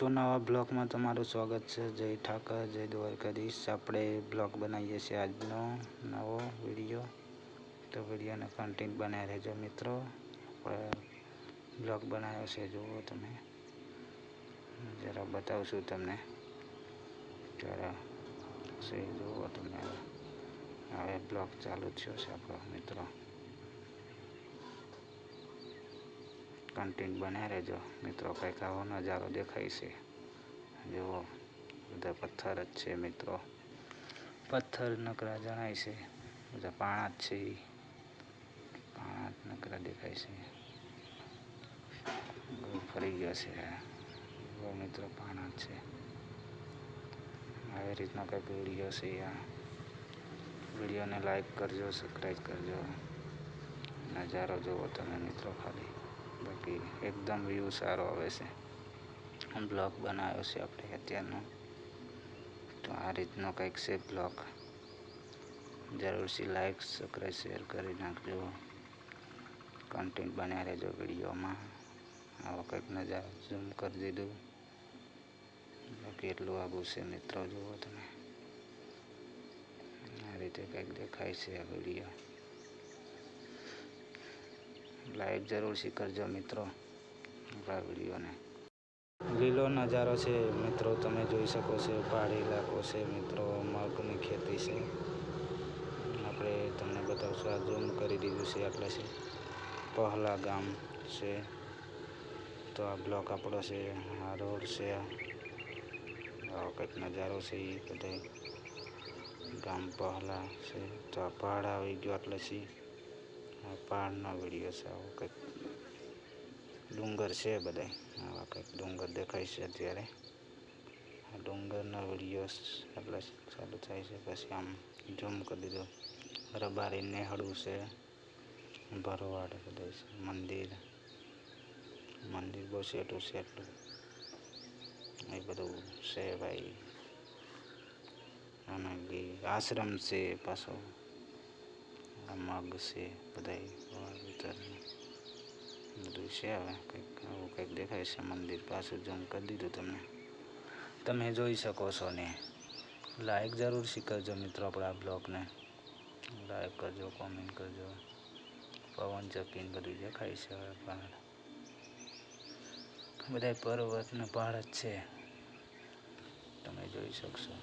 તો નવા બ્લોગમાં તમારું સ્વાગત છે। જય ઠાકર, જય દ્વારકાધીશ। આપણે બ્લોગ બનાવીએ છીએ આજનો નવો વિડીયો, તો વિડીયોને કન્ટિન્યુ બનાવી રહેજો મિત્રો। આપણે બ્લોગ બનાવ્યો છે, જુઓ તમે, જરા બતાવશું તમને, જરા છે જુઓ તમે। હવે બ્લોગ ચાલુ થયો છે આપણો મિત્રો, કન્ટિન્યુ બનાવી રહેજો મિત્રો। કંઈક આવો નજારો દેખાય છે, જુઓ બધા પથ્થર જ છે મિત્રો, પથ્થર નકરા જણાય છે, બધા પાણા જ છે, પાણા જ નકરા દેખાય છે, ફરી ગયો છે મિત્રો, પાણા જ છે। આવી રીતનો કંઈક વિડીયો છે। આ વિડીયોને લાઈક કરજો, સબસ્ક્રાઈબ કરજો। નજારો જુઓ તમે મિત્રો ખાલી, બાકી એકદમ વ્યૂ સારો આવે છે। બ્લોગ બનાવ્યો છે આપણે અત્યારનો, તો આ રીતનો કંઈક છે બ્લોગ। જરૂરથી લાઈક, સબસ્ક્રાઈબ, શેર કરી નાખજો। કન્ટેન્ટ બન્યા રહેજો વિડીયોમાં। આવો કંઈક નજારો ઝૂમ કરી દીધું, બાકી એટલું આગું છે મિત્રો, જુઓ તમે, આ રીતે કંઈક દેખાય છે આ વિડીયો। લાઈક જરૂરથી કરજો મિત્રો આપણા વિડીયોને। લીલો નજારો છે મિત્રો, તમે જોઈ શકો છો, પહાડી ઇલાકો છે મિત્રો, મગની ખેતી છે। આપણે તમને બતાવશું, આ ઝૂમ કરી દીધું છે એટલે છે પહલા ગામ છે। તો આ બ્લોક આપણો છે, આ રોડ છે, આવો કંઈક નજારો છે એ બધા ગામ પહલા છે। તો આ પહાડ આવી ગયો એટલે છે, આ પહાડનો વિડીયો છે। આવો કંઈક ડુંગર છે બધા, આવા કંઈક ડુંગર દેખાય છે અત્યારે। આ ડુંગરનો વિડીયો એટલે ચાલુ થાય છે, પછી આમ ઝૂમ કરી દીધું। રબારી નેહળું છે, ભરવાડ બધે છે, મંદિર બહુ સેટું છે એટલું, એ બધું છે ભાઈ। અને આશ્રમ છે પાછો, આ મગ છે બધા વિતરનું બધું છે। હવે કંઈક આવું કંઈક દેખાય છે મંદિર, પાછું ઝૂમ કરી દીધું તમને, તમે જોઈ શકો છો ને। લાઈક જરૂરથી કરજો મિત્રો આપણા બ્લોગને, લાઈક કરજો, કોમેન્ટ કરજો। પવન ચક્કીને બધું દેખાય છે, હવે પહાડ બધા પર્વત ને પહાડ જ છે, તમે જોઈ શકશો।